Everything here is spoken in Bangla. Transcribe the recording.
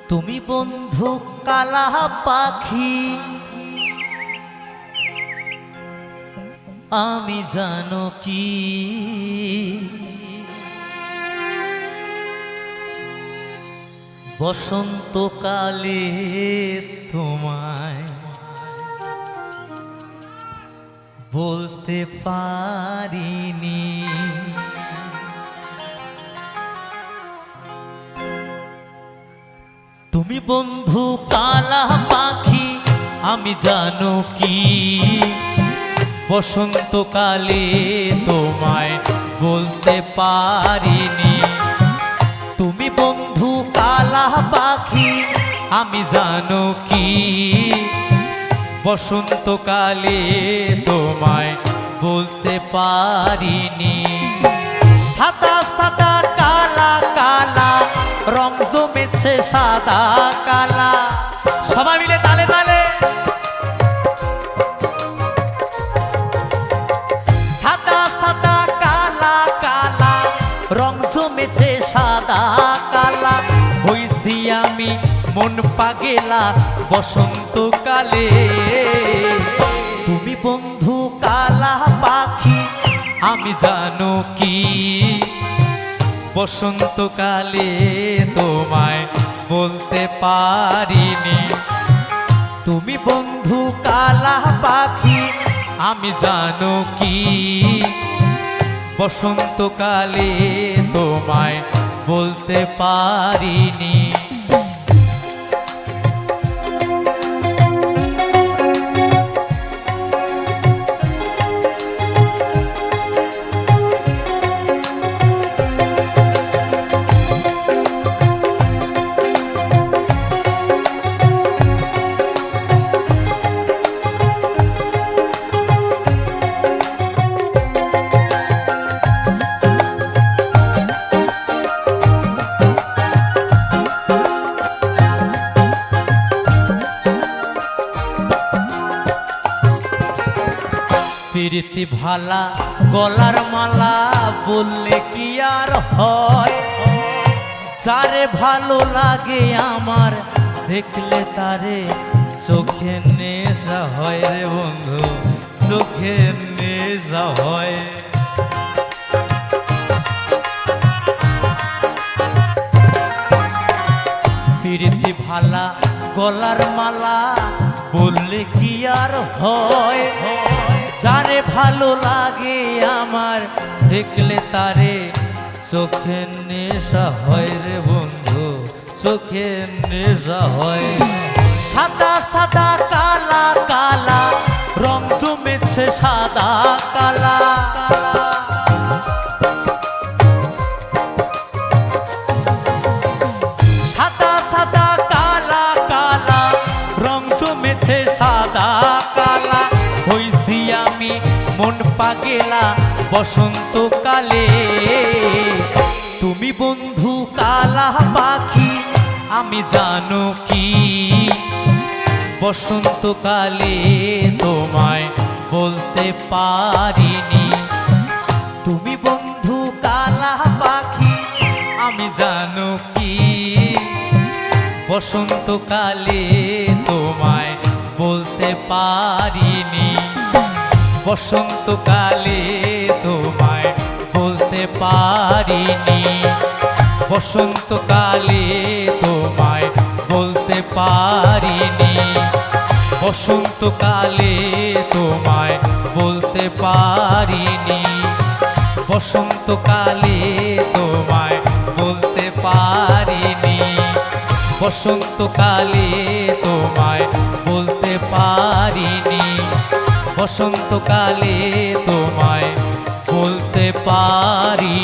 তুমি বন্ধু কালা পাখি, আমি জানো কি বসন্তকালে তোমায় বলতে পারিনি। তুমি বন্ধু কালা পাখি, আমি জানো কি বসন্তকালে তোমায় বলতে পারিনি। তুমি বন্ধু কালা পাখি, আমি জানো কি বসন্তকালে তোমায় বলতে পারিনি। সাদা সাদা কালা কালা রং জমেছে সাদা কালা, সবাই মিলে তালে তালে। সাদা সাদা কালা কালা রং জমেছে সাদা কালা, হইছি আমি মন পাগেলা বসন্তকালে। তুমি বন্ধু কালা পাখি, আমি জানো কি বসন্তকালে তোমায় বলতে পারিনি। তুমি বন্ধু কালা পাখি, আমি জানো কি বসন্তকালে তোমায় বলতে পারিনি। প্রীতি ভালা গলার মালা বললে কি আর হয়, যারে ভালো লাগে আমার দেখলে তারে চোখে নেশা হয় রে বন্ধু, চোখে নেশা হয়। প্রীতি ভালা গলার মালা বললে কি আর হয়, যারে ভালো লাগে আমার দেখলে তারে চোখে নেশা হয় রে বন্ধু, চোখে নেশা হয়। সাদা সাদা কালা কালা রং জমেছে সাদা কালা, সাদা সাদা কালা কালা রং জমেছে সাদা কালা, হইছি আমি মন পাগেলা বসন্তকালে। তুমি বন্ধু কালা পাখি, আমি জানো কি বসন্তকালে তোমায় বলতে পারিনি। তুমি বন্ধু কালা পাখি, আমি জানো কি বসন্তকালে তোমায় বলতে পারিনি। বসন্তকালে তোমায় বলতে পারিনি। বসন্তকালে তোমায় বলতে পারিনি। বসন্তকালে তোমায় বলতে পারিনি। বসন্তকালে তোমায় বলতে পারিনি। বসন্তকালে তোমায় বলতে পারিনি। বসন্তকালে তোমায় বলতে পারি।